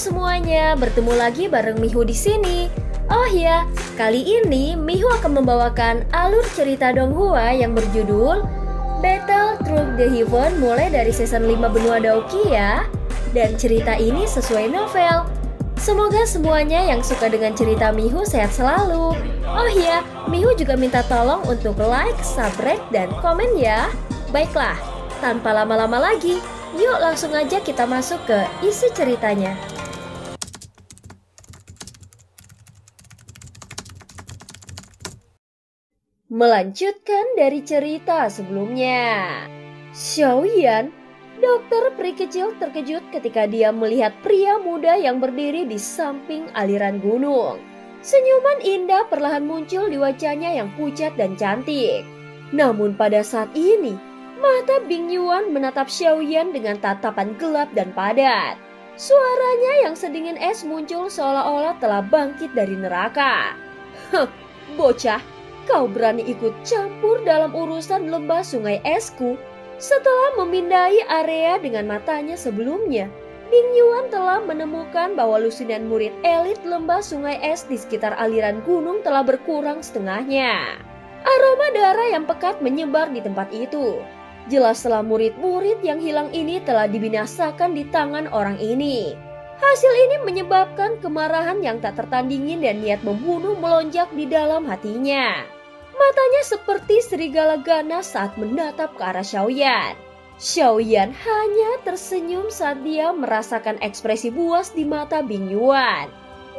semuanya, bertemu lagi bareng Mihu di sini. Oh ya, kali ini Mihu akan membawakan alur cerita Donghua yang berjudul Battle Through the Heaven mulai dari season 5 Benua Daoki ya. Dan cerita ini sesuai novel. Semoga semuanya yang suka dengan cerita Mihu sehat selalu. Oh ya, Mihu juga minta tolong untuk like, subscribe, dan komen ya. Baiklah, tanpa lama-lama lagi, yuk langsung aja kita masuk ke isi ceritanya. Melanjutkan dari cerita sebelumnya. Xiaoyan, dokter peri kecil terkejut ketika dia melihat pria muda yang berdiri di samping aliran gunung. Senyuman indah perlahan muncul di wajahnya yang pucat dan cantik. Namun pada saat ini, mata Bing Yuan menatap Xiaoyan dengan tatapan gelap dan padat. Suaranya yang sedingin es muncul seolah-olah telah bangkit dari neraka. Heh, bocah, kau berani ikut campur dalam urusan lembah sungai esku? Setelah memindai area dengan matanya sebelumnya, Bing Yuan telah menemukan bahwa lusinan murid elit lembah sungai es di sekitar aliran gunung telah berkurang setengahnya. Aroma darah yang pekat menyebar di tempat itu. Jelaslah murid-murid yang hilang ini telah dibinasakan di tangan orang ini. Hasil ini menyebabkan kemarahan yang tak tertandingi dan niat membunuh melonjak di dalam hatinya. Matanya seperti serigala ganas saat menatap ke arah Xiaoyan. Xiaoyan hanya tersenyum saat dia merasakan ekspresi buas di mata Bing Yuan.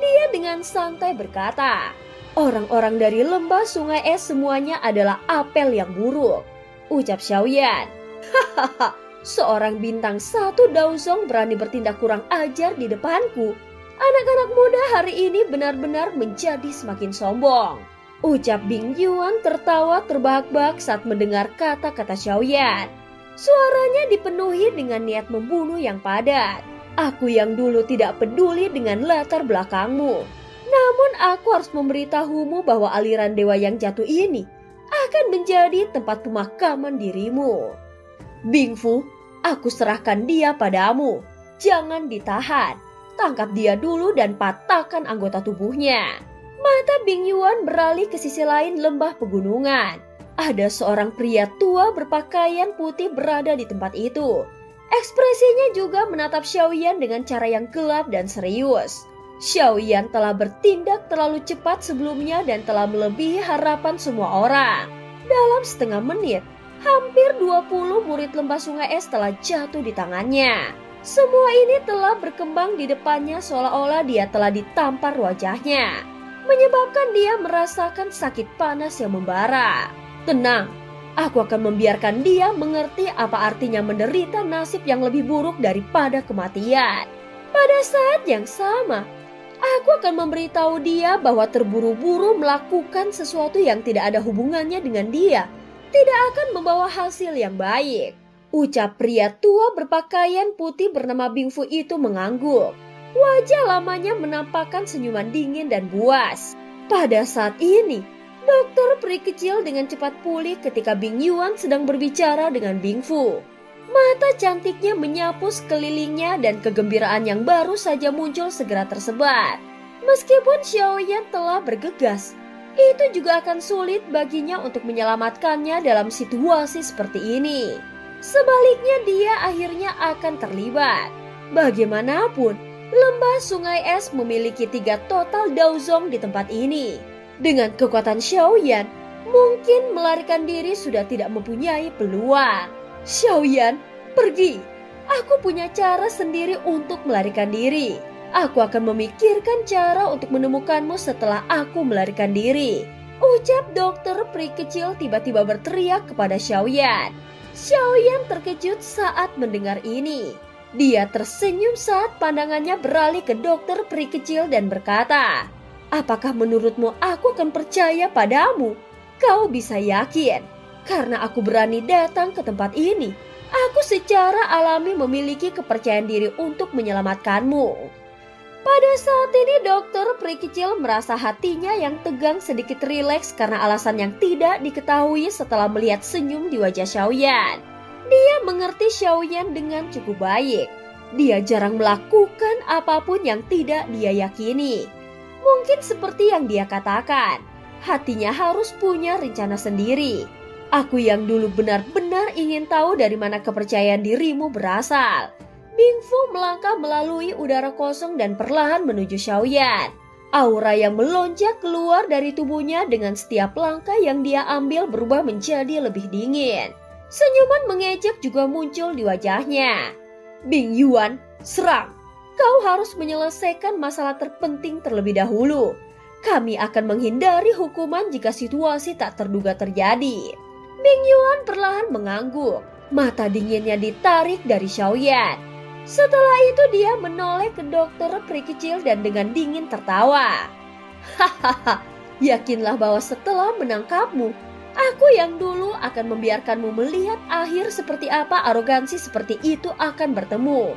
Dia dengan santai berkata, "Orang-orang dari lembah sungai es semuanya adalah apel yang buruk," ucap Xiaoyan. "Hahaha, seorang bintang 1 Daozong berani bertindak kurang ajar di depanku. Anak-anak muda hari ini benar-benar menjadi semakin sombong," ucap Bing Yuan tertawa terbahak-bahak saat mendengar kata-kata Xiaoyan. Suaranya dipenuhi dengan niat membunuh yang padat. "Aku yang dulu tidak peduli dengan latar belakangmu. Namun aku harus memberitahumu bahwa aliran dewa yang jatuh ini akan menjadi tempat pemakaman dirimu. Bing Fu, aku serahkan dia padamu. Jangan ditahan. Tangkap dia dulu dan patahkan anggota tubuhnya." Mata Bing Yuan beralih ke sisi lain lembah pegunungan. Ada seorang pria tua berpakaian putih berada di tempat itu. Ekspresinya juga menatap Xiaoyan dengan cara yang gelap dan serius. Xiaoyan telah bertindak terlalu cepat sebelumnya dan telah melebihi harapan semua orang. Dalam setengah menit, hampir 20 murid lembah sungai es telah jatuh di tangannya. Semua ini telah berkembang di depannya seolah-olah dia telah ditampar wajahnya, menyebabkan dia merasakan sakit panas yang membara. "Tenang, aku akan membiarkan dia mengerti apa artinya menderita nasib yang lebih buruk daripada kematian. Pada saat yang sama, aku akan memberitahu dia bahwa terburu-buru melakukan sesuatu yang tidak ada hubungannya dengan dia tidak akan membawa hasil yang baik," ucap pria tua berpakaian putih bernama Bing Fu itu mengangguk. Wajah lamanya menampakkan senyuman dingin dan buas. Pada saat ini, dokter peri kecil dengan cepat pulih ketika Bing Yuan sedang berbicara dengan Bing Fu. Mata cantiknya menyapu sekelilingnya dan kegembiraan yang baru saja muncul segera tersebar. Meskipun Xiaoyan telah bergegas, itu juga akan sulit baginya untuk menyelamatkannya dalam situasi seperti ini. Sebaliknya dia akhirnya akan terlibat. Bagaimanapun, lembah sungai es memiliki 3 total Daozong di tempat ini. Dengan kekuatan Xiaoyan, mungkin melarikan diri sudah tidak mempunyai peluang. "Xiaoyan, pergi. Aku punya cara sendiri untuk melarikan diri. Aku akan memikirkan cara untuk menemukanmu setelah aku melarikan diri," ucap dokter peri kecil tiba-tiba berteriak kepada Xiaoyan. Xiaoyan terkejut saat mendengar ini. Dia tersenyum saat pandangannya beralih ke dokter peri kecil dan berkata, "Apakah menurutmu aku akan percaya padamu? Kau bisa yakin, karena aku berani datang ke tempat ini. Aku secara alami memiliki kepercayaan diri untuk menyelamatkanmu." Pada saat ini dokter peri kecil merasa hatinya yang tegang sedikit rileks karena alasan yang tidak diketahui setelah melihat senyum di wajah Xiaoyan. Dia mengerti Xiaoyan dengan cukup baik. Dia jarang melakukan apapun yang tidak dia yakini. Mungkin seperti yang dia katakan, hatinya harus punya rencana sendiri. Aku yang dulu benar-benar ingin tahu dari mana kepercayaan dirimu berasal. Bingfu melangkah melalui udara kosong dan perlahan menuju Xiaoyan. Aura yang melonjak keluar dari tubuhnya dengan setiap langkah yang dia ambil berubah menjadi lebih dingin. Senyuman mengejek juga muncul di wajahnya. Bing Yuan, serang. Kau harus menyelesaikan masalah terpenting terlebih dahulu. Kami akan menghindari hukuman jika situasi tak terduga terjadi. Bing Yuan perlahan mengangguk. Mata dinginnya ditarik dari Xiaoyan. Setelah itu dia menoleh ke dokter peri kecil dan dengan dingin tertawa. Hahaha, yakinlah bahwa setelah menangkapmu, aku yang dulu akan membiarkanmu melihat akhir seperti apa arogansi seperti itu akan bertemu.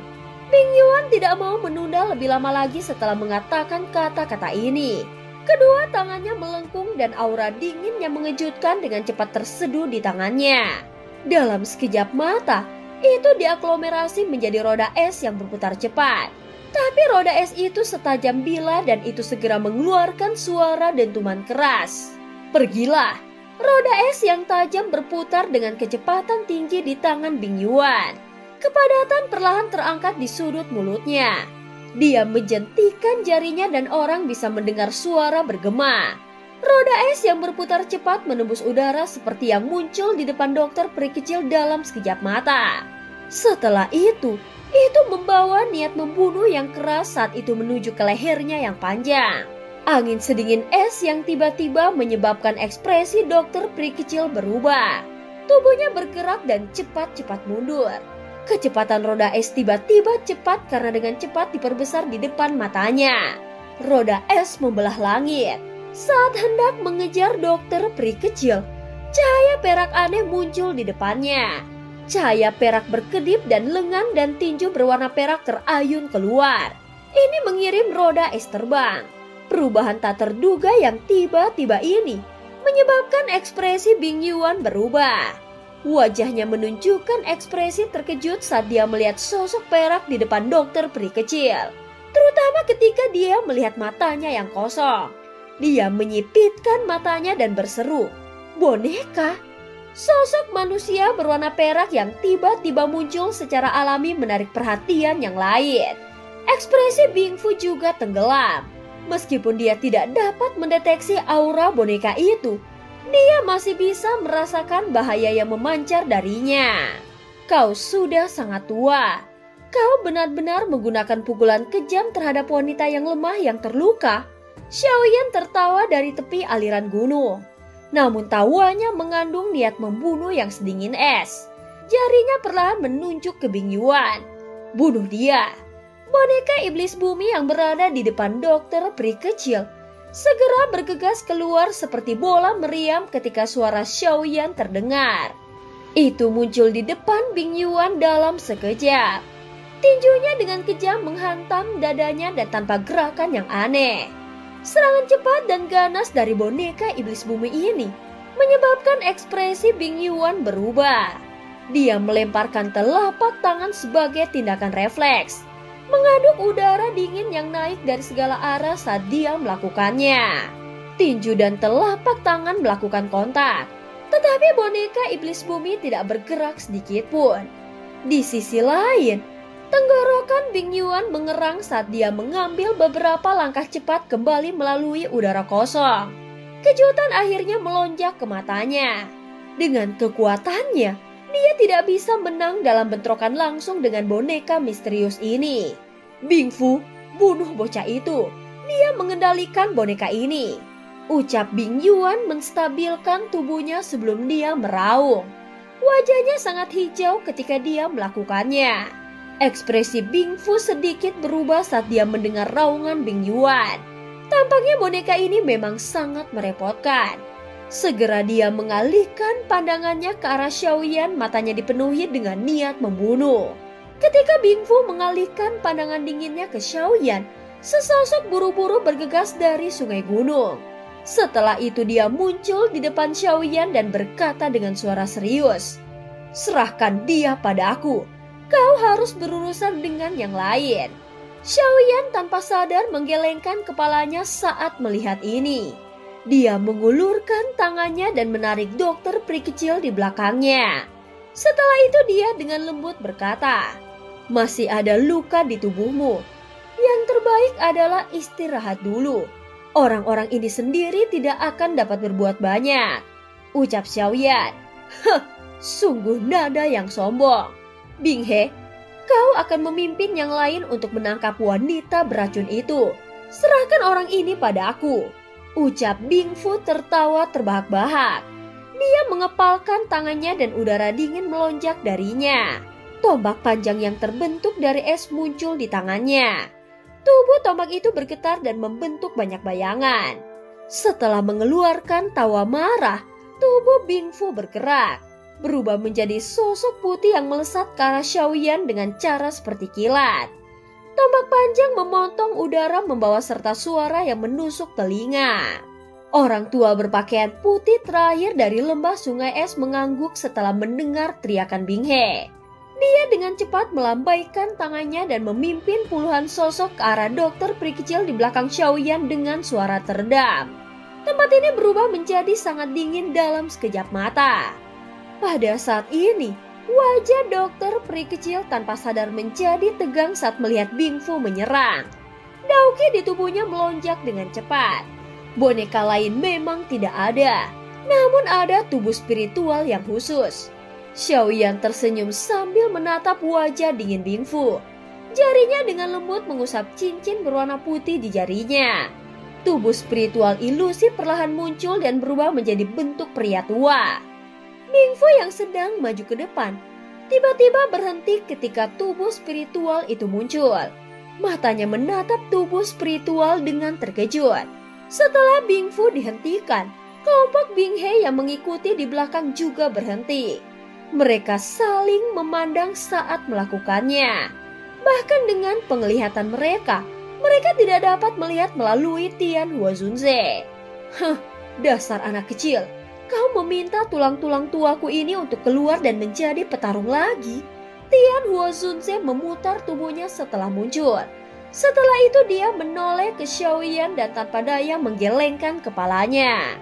Bing Yuan tidak mau menunda lebih lama lagi setelah mengatakan kata-kata ini. Kedua tangannya melengkung dan aura dingin yang mengejutkan dengan cepat terseduh di tangannya. Dalam sekejap mata, itu diaglomerasi menjadi roda es yang berputar cepat. Tapi roda es itu setajam bila dan itu segera mengeluarkan suara dentuman keras. Pergilah. Roda es yang tajam berputar dengan kecepatan tinggi di tangan Bing Yuan. Kepadatan perlahan terangkat di sudut mulutnya. Dia menjentikan jarinya dan orang bisa mendengar suara bergema. Roda es yang berputar cepat menembus udara seperti yang muncul di depan dokter peri kecil dalam sekejap mata. Setelah itu membawa niat membunuh yang keras saat itu menuju ke lehernya yang panjang. Angin sedingin es yang tiba-tiba menyebabkan ekspresi dokter peri kecil berubah. Tubuhnya bergerak dan cepat-cepat mundur. Kecepatan roda es tiba-tiba cepat karena dengan cepat diperbesar di depan matanya. Roda es membelah langit. Saat hendak mengejar dokter peri kecil, cahaya perak aneh muncul di depannya. Cahaya perak berkedip dan lengan dan tinju berwarna perak terayun keluar. Ini mengirim roda es terbang. Perubahan tak terduga yang tiba-tiba ini menyebabkan ekspresi Bing Yuan berubah. Wajahnya menunjukkan ekspresi terkejut saat dia melihat sosok perak di depan dokter peri kecil. Terutama ketika dia melihat matanya yang kosong. Dia menyipitkan matanya dan berseru, "Boneka!" Sosok manusia berwarna perak yang tiba-tiba muncul secara alami menarik perhatian yang lain. Ekspresi Bingfu juga tenggelam. Meskipun dia tidak dapat mendeteksi aura boneka itu, dia masih bisa merasakan bahaya yang memancar darinya. Kau sudah sangat tua. Kau benar-benar menggunakan pukulan kejam terhadap wanita yang lemah yang terluka. Xiaoyan tertawa dari tepi aliran gunung. Namun tawanya mengandung niat membunuh yang sedingin es. Jarinya perlahan menunjuk ke Bing Yuan. Bunuh dia. Boneka iblis bumi yang berada di depan dokter peri kecil segera bergegas keluar seperti bola meriam ketika suara Xiaoyan terdengar. Itu muncul di depan Bing Yuan dalam sekejap. Tinjunya dengan kejam menghantam dadanya dan tanpa gerakan yang aneh. Serangan cepat dan ganas dari boneka iblis bumi ini menyebabkan ekspresi Bing Yuan berubah. Dia melemparkan telapak tangan sebagai tindakan refleks, mengaduk udara dingin yang naik dari segala arah saat dia melakukannya. Tinju dan telapak tangan melakukan kontak, tetapi boneka iblis bumi tidak bergerak sedikit pun. Di sisi lain, tenggorokan Bing Yuan mengerang saat dia mengambil beberapa langkah cepat kembali melalui udara kosong. Kejutan akhirnya melonjak ke matanya. Dengan kekuatannya, dia tidak bisa menang dalam bentrokan langsung dengan boneka misterius ini. Bingfu, bunuh bocah itu. Dia mengendalikan boneka ini. Ucap Bing Yuan menstabilkan tubuhnya sebelum dia meraung. Wajahnya sangat hijau ketika dia melakukannya. Ekspresi Bingfu sedikit berubah saat dia mendengar raungan Bing Yuan. Tampaknya boneka ini memang sangat merepotkan. Segera dia mengalihkan pandangannya ke arah Xiaoyan, matanya dipenuhi dengan niat membunuh. Ketika Bingfu mengalihkan pandangan dinginnya ke Xiaoyan, sesosok buru-buru bergegas dari sungai gunung. Setelah itu dia muncul di depan Xiaoyan dan berkata dengan suara serius, "Serahkan dia pada aku." Kau harus berurusan dengan yang lain. Xiaoyan tanpa sadar menggelengkan kepalanya saat melihat ini. Dia mengulurkan tangannya dan menarik dokter peri kecil di belakangnya. Setelah itu dia dengan lembut berkata, "Masih ada luka di tubuhmu. Yang terbaik adalah istirahat dulu. Orang-orang ini sendiri tidak akan dapat berbuat banyak," ucap Xiaoyan. "Heh, sungguh nada yang sombong. Bing He, kau akan memimpin yang lain untuk menangkap wanita beracun itu. Serahkan orang ini pada aku," ucap Bing Fu tertawa terbahak-bahak. Dia mengepalkan tangannya dan udara dingin melonjak darinya. Tombak panjang yang terbentuk dari es muncul di tangannya. Tubuh tombak itu bergetar dan membentuk banyak bayangan. Setelah mengeluarkan tawa marah, tubuh Bing Fu bergerak, berubah menjadi sosok putih yang melesat ke arah Xiaoyan dengan cara seperti kilat. Tombak panjang memotong udara membawa serta suara yang menusuk telinga. Orang tua berpakaian putih terakhir dari lembah sungai es mengangguk setelah mendengar teriakan Bing He. Dia dengan cepat melambaikan tangannya dan memimpin puluhan sosok ke arah dokter peri kecil di belakang Xiaoyan dengan suara teredam. Tempat ini berubah menjadi sangat dingin dalam sekejap mata. Pada saat ini, wajah dokter peri kecil tanpa sadar menjadi tegang saat melihat Bing Fu menyerang. Dauki di tubuhnya melonjak dengan cepat. Boneka lain memang tidak ada, namun ada tubuh spiritual yang khusus. Xiaoyan tersenyum sambil menatap wajah dingin Bing Fu. Jarinya dengan lembut mengusap cincin berwarna putih di jarinya. Tubuh spiritual ilusi perlahan muncul dan berubah menjadi bentuk pria tua. Bing Fu yang sedang maju ke depan, tiba-tiba berhenti ketika tubuh spiritual itu muncul. Matanya menatap tubuh spiritual dengan terkejut. Setelah Bing Fu dihentikan, kelompok Bing He yang mengikuti di belakang juga berhenti. Mereka saling memandang saat melakukannya. Bahkan dengan penglihatan mereka tidak dapat melihat melalui Tian Huozunze. "Heh, dasar anak kecil. Kau meminta tulang-tulang tuaku ini untuk keluar dan menjadi petarung lagi?" Tian Huozunze memutar tubuhnya setelah muncul. Setelah itu dia menoleh ke Xiaoyan dan tanpa daya menggelengkan kepalanya.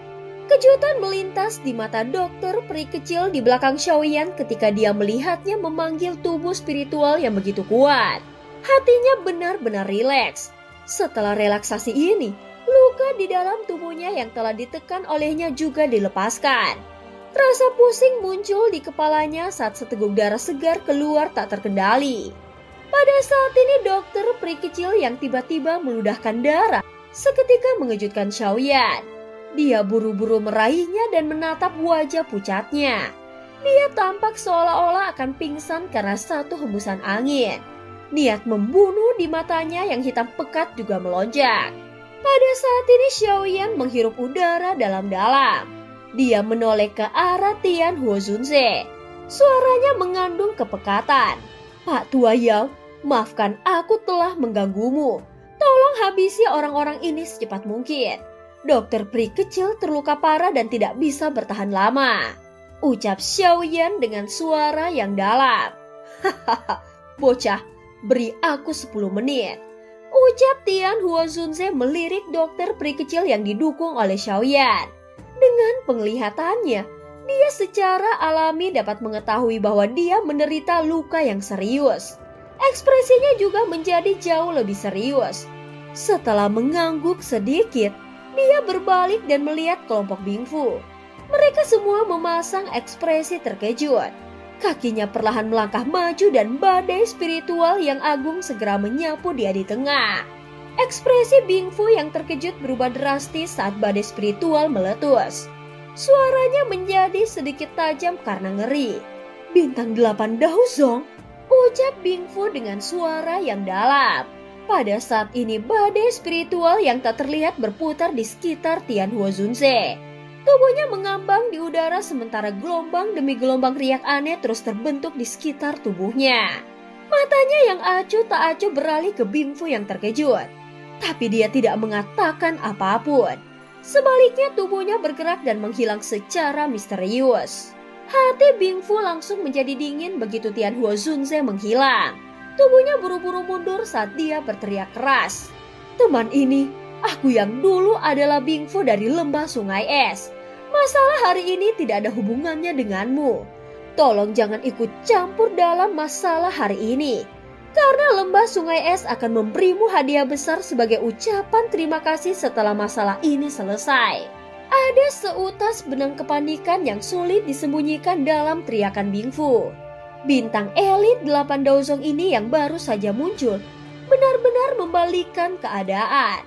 Kejutan melintas di mata dokter peri kecil di belakang Xiaoyan ketika dia melihatnya memanggil tubuh spiritual yang begitu kuat. Hatinya benar-benar rileks. Setelah relaksasi ini, luka di dalam tubuhnya yang telah ditekan olehnya juga dilepaskan. Rasa pusing muncul di kepalanya saat seteguk darah segar keluar tak terkendali. Pada saat ini dokter peri kecil yang tiba-tiba meludahkan darah seketika mengejutkan Xiaoyan. Dia buru-buru meraihnya dan menatap wajah pucatnya. Dia tampak seolah-olah akan pingsan karena satu hembusan angin. Niat membunuh di matanya yang hitam pekat juga melonjak. Pada saat ini Xiaoyan menghirup udara dalam-dalam. Dia menoleh ke arah Tian Huozunze. Suaranya mengandung kepekatan. "Pak Tua Yao, maafkan aku telah mengganggumu. Tolong habisi orang-orang ini secepat mungkin. Dokter peri kecil terluka parah dan tidak bisa bertahan lama," ucap Xiaoyan dengan suara yang dalam. "Hahaha, bocah, beri aku 10 menit. Ucap Tian Huozunze melirik dokter peri kecil yang didukung oleh Xiaoyan. Dengan penglihatannya, dia secara alami dapat mengetahui bahwa dia menderita luka yang serius. Ekspresinya juga menjadi jauh lebih serius. Setelah mengangguk sedikit, dia berbalik dan melihat kelompok Bing Fu. Mereka semua memasang ekspresi terkejut. Kakinya perlahan melangkah maju dan badai spiritual yang agung segera menyapu dia di tengah. Ekspresi Bing Fu yang terkejut berubah drastis saat badai spiritual meletus. Suaranya menjadi sedikit tajam karena ngeri. "Bintang 8 Daozong," ucap Bing Fu dengan suara yang dalam. Pada saat ini badai spiritual yang tak terlihat berputar di sekitar Tian Huozunze. Tubuhnya mengambang di udara sementara gelombang demi gelombang riak aneh terus terbentuk di sekitar tubuhnya. Matanya yang acuh tak acuh beralih ke Bing Fu yang terkejut. Tapi dia tidak mengatakan apapun. Sebaliknya tubuhnya bergerak dan menghilang secara misterius. Hati Bingfu langsung menjadi dingin begitu Tian Huo Zunze menghilang. Tubuhnya buru-buru mundur saat dia berteriak keras. Teman ini, aku yang dulu adalah Bingfu dari lembah sungai es. Masalah hari ini tidak ada hubungannya denganmu. Tolong jangan ikut campur dalam masalah hari ini. Karena lembah sungai es akan memberimu hadiah besar sebagai ucapan terima kasih setelah masalah ini selesai. Ada seutas benang kepanikan yang sulit disembunyikan dalam teriakan Bingfu. Bintang elit 8 Daozong ini yang baru saja muncul benar-benar membalikkan keadaan.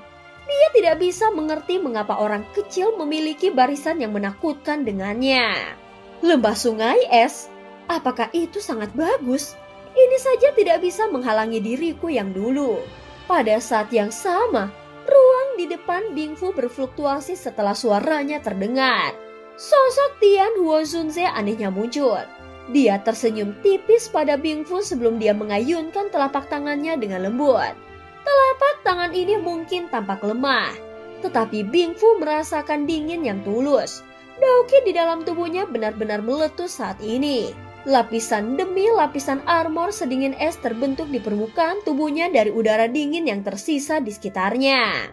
Dia tidak bisa mengerti mengapa orang kecil memiliki barisan yang menakutkan dengannya. Lembah sungai es, apakah itu sangat bagus? Ini saja tidak bisa menghalangi diriku yang dulu. Pada saat yang sama, ruang di depan Bingfu berfluktuasi setelah suaranya terdengar. Sosok Tian Huo Zunze anehnya muncul. Dia tersenyum tipis pada Bingfu sebelum dia mengayunkan telapak tangannya dengan lembut. Telapak tangan ini mungkin tampak lemah, tetapi Bingfu merasakan dingin yang tulus. Daoki di dalam tubuhnya benar-benar meletus saat ini. Lapisan demi lapisan armor sedingin es terbentuk di permukaan tubuhnya dari udara dingin yang tersisa di sekitarnya.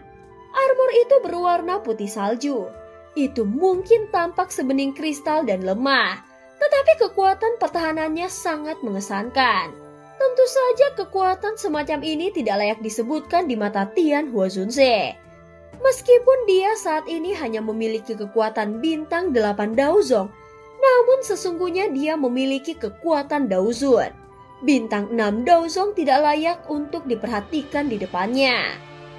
Armor itu berwarna putih salju. Itu mungkin tampak sebening kristal dan lemah, tetapi kekuatan pertahanannya sangat mengesankan. Tentu saja kekuatan semacam ini tidak layak disebutkan di mata Tian Huo Zunze. Meskipun dia saat ini hanya memiliki kekuatan bintang 8 Daozong, namun sesungguhnya dia memiliki kekuatan Daozun. Bintang 6 Daozong tidak layak untuk diperhatikan di depannya.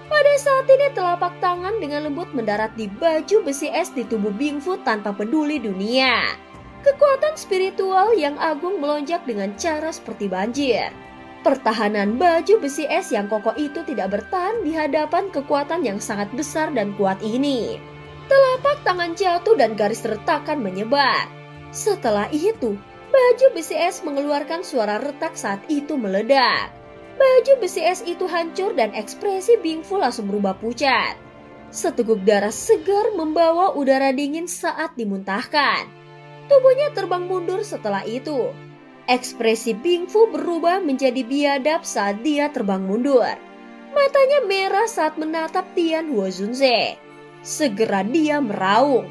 Pada saat ini telapak tangan dengan lembut mendarat di baju besi es di tubuh Bingfu tanpa peduli dunia. Kekuatan spiritual yang agung melonjak dengan cara seperti banjir. Pertahanan baju besi es yang kokoh itu tidak bertahan di hadapan kekuatan yang sangat besar dan kuat ini. Telapak tangan jatuh dan garis retakan menyebar. Setelah itu, baju besi es mengeluarkan suara retak saat itu meledak. Baju besi es itu hancur dan ekspresi Bingfu langsung berubah pucat. Seteguk darah segar membawa udara dingin saat dimuntahkan. Tubuhnya terbang mundur setelah itu. Ekspresi Bingfu berubah menjadi biadab saat dia terbang mundur. Matanya merah saat menatap Tian Huo Zunze. Segera dia meraung.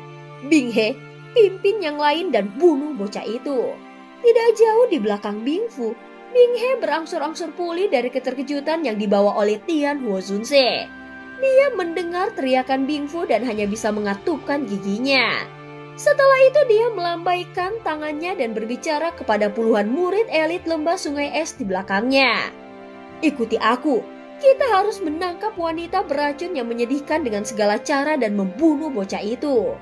Binghe, pimpin yang lain dan bunuh bocah itu. Tidak jauh di belakang Bingfu, Binghe berangsur-angsur pulih dari keterkejutan yang dibawa oleh Tian Huo Zunze. Dia mendengar teriakan Bingfu dan hanya bisa mengatupkan giginya. Setelah itu dia melambaikan tangannya dan berbicara kepada puluhan murid elit lembah sungai es di belakangnya. Ikuti aku, kita harus menangkap wanita beracun yang menyedihkan dengan segala cara dan membunuh bocah itu.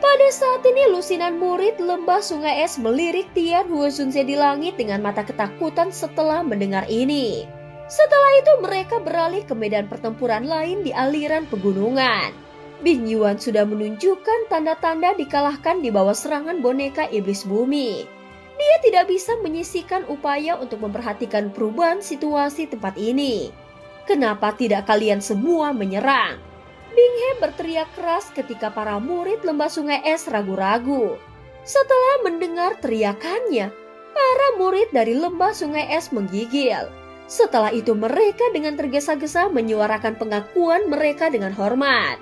Pada saat ini lusinan murid lembah sungai es melirik Tian Huo Zunze di langit dengan mata ketakutan setelah mendengar ini. Setelah itu mereka beralih ke medan pertempuran lain di aliran pegunungan. Bing Yuan sudah menunjukkan tanda-tanda dikalahkan di bawah serangan boneka iblis bumi. Dia tidak bisa menyisihkan upaya untuk memperhatikan perubahan situasi tempat ini. Kenapa tidak kalian semua menyerang? Binghe berteriak keras ketika para murid lembah sungai es ragu-ragu. Setelah mendengar teriakannya, para murid dari lembah sungai es menggigil. Setelah itu mereka dengan tergesa-gesa menyuarakan pengakuan mereka dengan hormat.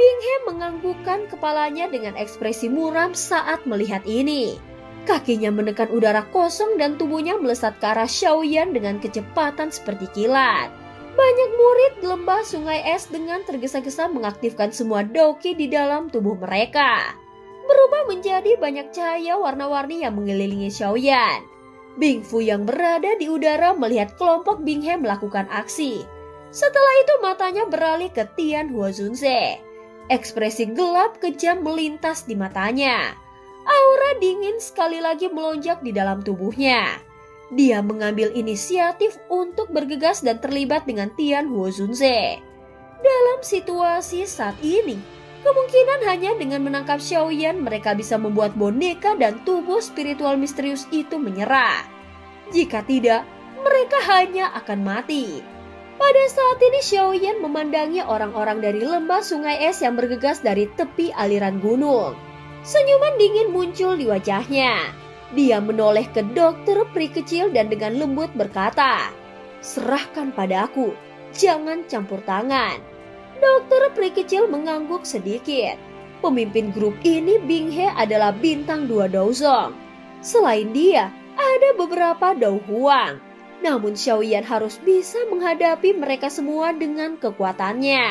Binghe menganggukkan kepalanya dengan ekspresi muram saat melihat ini. Kakinya menekan udara kosong dan tubuhnya melesat ke arah Xiaoyan dengan kecepatan seperti kilat. Banyak murid lembah sungai es dengan tergesa-gesa mengaktifkan semua Daoki di dalam tubuh mereka. Berubah menjadi banyak cahaya warna-warni yang mengelilingi Xiaoyan. Bingfu yang berada di udara melihat kelompok Binghe melakukan aksi. Setelah itu matanya beralih ke Tian Huo Zunze. Ekspresi gelap kejam melintas di matanya. Aura dingin sekali lagi melonjak di dalam tubuhnya. Dia mengambil inisiatif untuk bergegas dan terlibat dengan Tian Huo Zunze. Dalam situasi saat ini, kemungkinan hanya dengan menangkap Xiaoyan mereka bisa membuat boneka dan tubuh spiritual misterius itu menyerah. Jika tidak, mereka hanya akan mati. Pada saat ini Xiaoyan memandangi orang-orang dari lembah sungai es yang bergegas dari tepi aliran gunung. Senyuman dingin muncul di wajahnya. Dia menoleh ke dokter peri kecil dan dengan lembut berkata, "Serahkan padaku, jangan campur tangan." Dokter peri kecil mengangguk sedikit. Pemimpin grup ini Bing He adalah bintang 2 Daozong. Selain dia, ada beberapa Dao Huang. Namun Xiaoyan harus bisa menghadapi mereka semua dengan kekuatannya.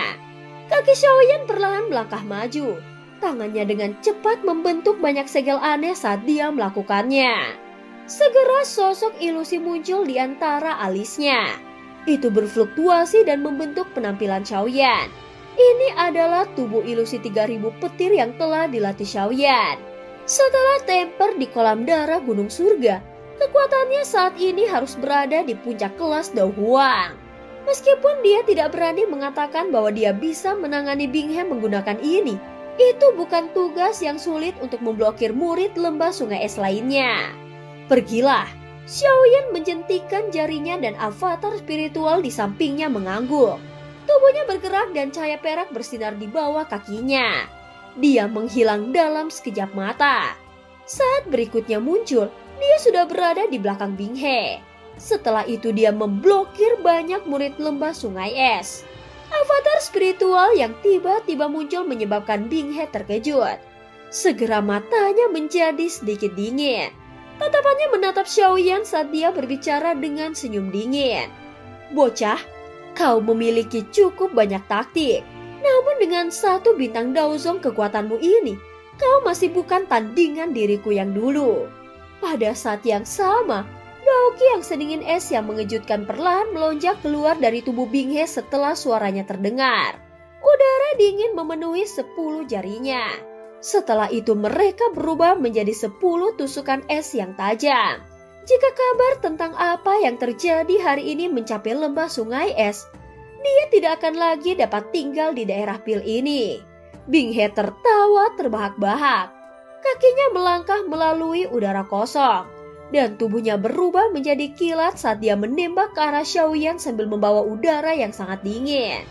Kaki Xiaoyan perlahan melangkah maju. Tangannya dengan cepat membentuk banyak segel aneh saat dia melakukannya. Segera sosok ilusi muncul di antara alisnya. Itu berfluktuasi dan membentuk penampilan Xiaoyan. Ini adalah tubuh ilusi 3000 petir yang telah dilatih Xiaoyan. Setelah temper di kolam darah Gunung Surga, kekuatannya saat ini harus berada di puncak kelas Dao Huang. Meskipun dia tidak berani mengatakan bahwa dia bisa menangani Bing He menggunakan ini, itu bukan tugas yang sulit untuk memblokir murid lembah sungai es lainnya. Pergilah. Xiaoyan menjentikkan jarinya dan avatar spiritual di sampingnya mengangguk. Tubuhnya bergerak dan cahaya perak bersinar di bawah kakinya. Dia menghilang dalam sekejap mata. Saat berikutnya muncul, dia sudah berada di belakang Bing He. Setelah itu dia memblokir banyak murid lembah sungai es. Avatar spiritual yang tiba-tiba muncul menyebabkan Bing He terkejut. Segera matanya menjadi sedikit dingin. Tatapannya menatap Xiaoyan saat dia berbicara dengan senyum dingin. "Bocah, kau memiliki cukup banyak taktik. Namun dengan 1 bintang Daozong kekuatanmu ini, kau masih bukan tandingan diriku yang dulu." Pada saat yang sama, Daoki yang sedingin es yang mengejutkan perlahan melonjak keluar dari tubuh Bing He setelah suaranya terdengar. Udara dingin memenuhi 10 jarinya. Setelah itu mereka berubah menjadi 10 tusukan es yang tajam. Jika kabar tentang apa yang terjadi hari ini mencapai lembah sungai es, dia tidak akan lagi dapat tinggal di daerah pil ini. Bing He tertawa terbahak-bahak. Kakinya melangkah melalui udara kosong. Dan tubuhnya berubah menjadi kilat saat dia menembak ke arah Xiaoyan sambil membawa udara yang sangat dingin.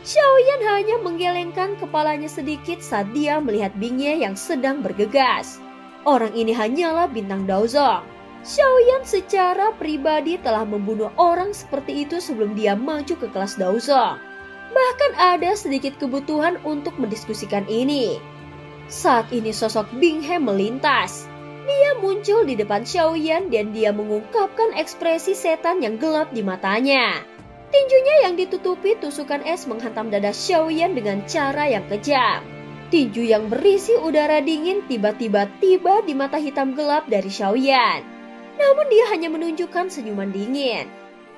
Xiaoyan hanya menggelengkan kepalanya sedikit saat dia melihat Bing He yang sedang bergegas. Orang ini hanyalah bintang Daozong. Xiaoyan secara pribadi telah membunuh orang seperti itu sebelum dia maju ke kelas Daozong. Bahkan ada sedikit kebutuhan untuk mendiskusikan ini. Saat ini sosok Bing He melintas. Dia muncul di depan Xiaoyan dan dia mengungkapkan ekspresi setan yang gelap di matanya. Tinjunya yang ditutupi tusukan es menghantam dada Xiaoyan dengan cara yang kejam. Tinju yang berisi udara dingin tiba-tiba tiba di mata hitam gelap dari Xiaoyan. Namun dia hanya menunjukkan senyuman dingin.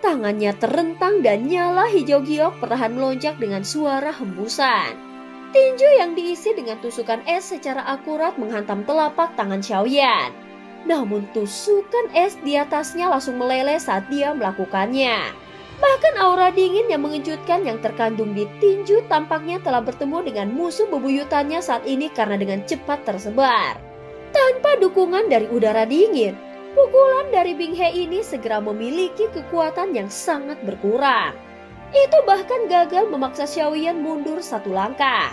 Tangannya terentang dan nyala hijau giok perlahan melonjak dengan suara hembusan. Tinju yang diisi dengan tusukan es secara akurat menghantam telapak tangan Xiaoyan. Namun tusukan es di atasnya langsung meleleh saat dia melakukannya. Bahkan aura dingin yang mengejutkan yang terkandung di tinju tampaknya telah bertemu dengan musuh bebuyutannya saat ini karena dengan cepat tersebar. Tanpa dukungan dari udara dingin, pukulan dari Bing He ini segera memiliki kekuatan yang sangat berkurang. Itu bahkan gagal memaksa Xiaoyan mundur 1 langkah.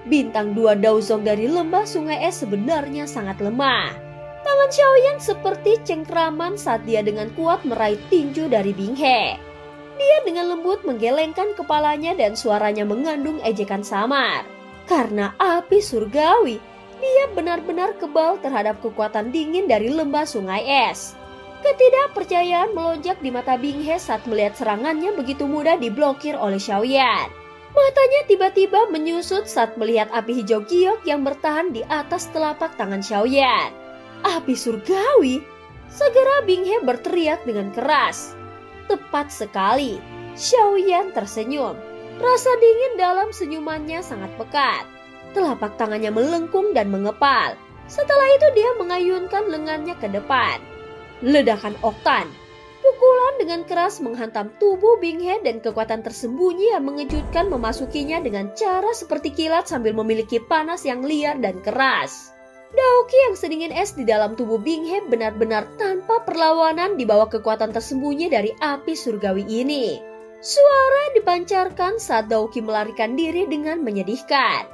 Bintang 2 Daozong dari lembah sungai es sebenarnya sangat lemah. Tangan Xiaoyan seperti cengkraman saat dia dengan kuat meraih tinju dari Bing He. Dia dengan lembut menggelengkan kepalanya dan suaranya mengandung ejekan samar. Karena api surgawi, dia benar-benar kebal terhadap kekuatan dingin dari lembah sungai es. Ketidakpercayaan melonjak di mata Bing He saat melihat serangannya begitu mudah diblokir oleh Xiaoyan. Matanya tiba-tiba menyusut saat melihat api hijau giok yang bertahan di atas telapak tangan Xiaoyan. Api surgawi? Segera Bing He berteriak dengan keras. Tepat sekali, Xiaoyan tersenyum. Rasa dingin dalam senyumannya sangat pekat. Telapak tangannya melengkung dan mengepal. Setelah itu dia mengayunkan lengannya ke depan. Ledakan oktan. Pukulan dengan keras menghantam tubuh Bing He dan kekuatan tersembunyi yang mengejutkan memasukinya dengan cara seperti kilat sambil memiliki panas yang liar dan keras. Daoki yang sedingin es di dalam tubuh Bing He benar-benar tanpa perlawanan di bawah kekuatan tersembunyi dari api surgawi ini. Suara dipancarkan saat Daoki melarikan diri dengan menyedihkan.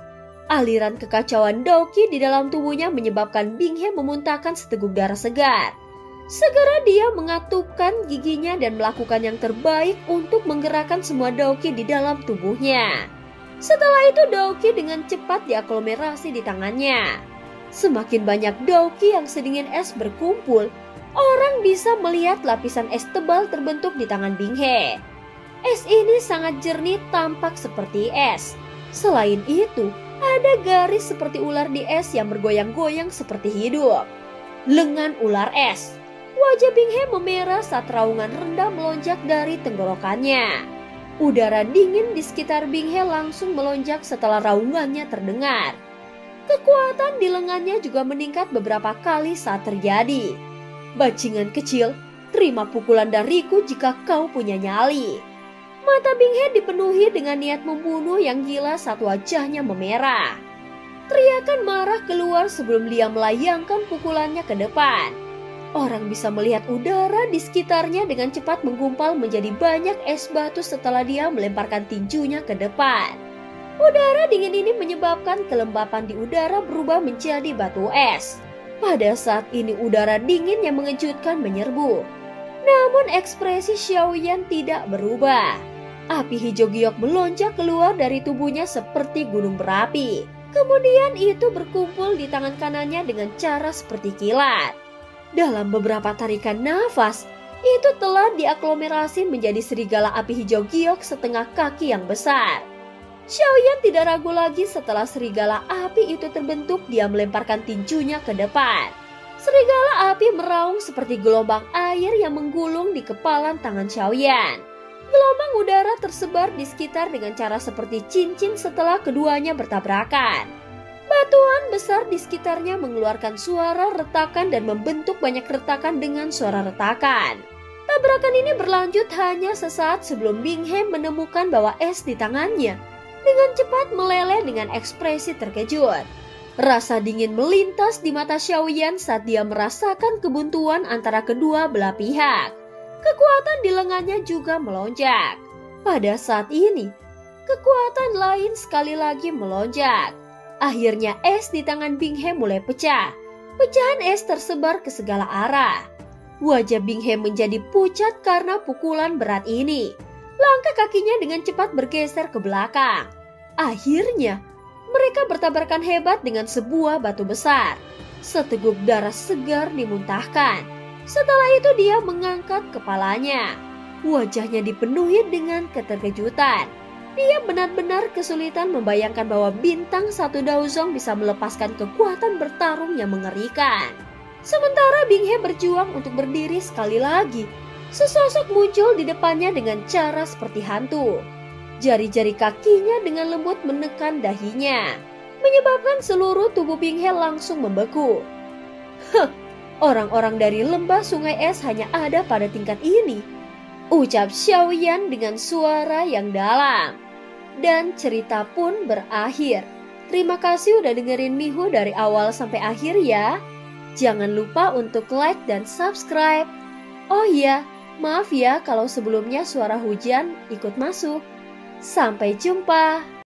Aliran kekacauan Daoki di dalam tubuhnya menyebabkan Binghe memuntahkan seteguk darah segar. Segera dia mengatupkan giginya dan melakukan yang terbaik untuk menggerakkan semua Daoki di dalam tubuhnya. Setelah itu Daoki dengan cepat diaglomerasi di tangannya. Semakin banyak Daoki yang sedingin es berkumpul, orang bisa melihat lapisan es tebal terbentuk di tangan Binghe. Es ini sangat jernih, tampak seperti es. Selain itu, ada garis seperti ular di es yang bergoyang-goyang seperti hidup. Lengan ular es. Wajah Binghe memerah saat raungan rendah melonjak dari tenggorokannya. Udara dingin di sekitar Binghe langsung melonjak setelah raungannya terdengar. Kekuatan di lengannya juga meningkat beberapa kali saat terjadi. Bajingan kecil, terima pukulan dariku jika kau punya nyali. Mata Binghe dipenuhi dengan niat membunuh yang gila saat wajahnya memerah. Teriakan marah keluar sebelum dia melayangkan pukulannya ke depan. Orang bisa melihat udara di sekitarnya dengan cepat menggumpal menjadi banyak es batu setelah dia melemparkan tinjunya ke depan. Udara dingin ini menyebabkan kelembapan di udara berubah menjadi batu es. Pada saat ini udara dingin yang mengejutkan menyerbu. Namun ekspresi Xiaoyan tidak berubah. Api hijau giok melonjak keluar dari tubuhnya seperti gunung berapi. Kemudian itu berkumpul di tangan kanannya dengan cara seperti kilat. Dalam beberapa tarikan nafas, itu telah diaglomerasi menjadi serigala api hijau giok setengah kaki yang besar. Xiaoyan tidak ragu lagi setelah serigala api itu terbentuk, dia melemparkan tinjunya ke depan. Serigala api meraung seperti gelombang air yang menggulung di kepalan tangan Xiaoyan. Gelombang udara tersebar di sekitar dengan cara seperti cincin setelah keduanya bertabrakan. Batuan besar di sekitarnya mengeluarkan suara retakan dan membentuk banyak retakan dengan suara retakan. Tabrakan ini berlanjut hanya sesaat sebelum Binghe menemukan bahwa es di tangannya dengan cepat meleleh dengan ekspresi terkejut. Rasa dingin melintas di mata Xiaoyan saat dia merasakan kebuntuan antara kedua belah pihak. Kekuatan di lengannya juga melonjak. Pada saat ini, kekuatan lain sekali lagi melonjak. Akhirnya es di tangan Binghe mulai pecah. Pecahan es tersebar ke segala arah. Wajah Binghe menjadi pucat karena pukulan berat ini. Langkah kakinya dengan cepat bergeser ke belakang. Akhirnya, mereka bertabrakan hebat dengan sebuah batu besar. Seteguk darah segar dimuntahkan. Setelah itu dia mengangkat kepalanya. Wajahnya dipenuhi dengan keterkejutan. Dia benar-benar kesulitan membayangkan bahwa bintang satu Daozong bisa melepaskan kekuatan bertarung yang mengerikan. Sementara Binghe berjuang untuk berdiri sekali lagi, sesosok muncul di depannya dengan cara seperti hantu. Jari-jari kakinya dengan lembut menekan dahinya, menyebabkan seluruh tubuh Binghe langsung membeku. Orang-orang dari lembah sungai es hanya ada pada tingkat ini, ucap Xiaoyan dengan suara yang dalam. Dan cerita pun berakhir. Terima kasih udah dengerin Miho dari awal sampai akhir ya. Jangan lupa untuk like dan subscribe. Oh iya, maaf ya kalau sebelumnya suara hujan ikut masuk. Sampai jumpa.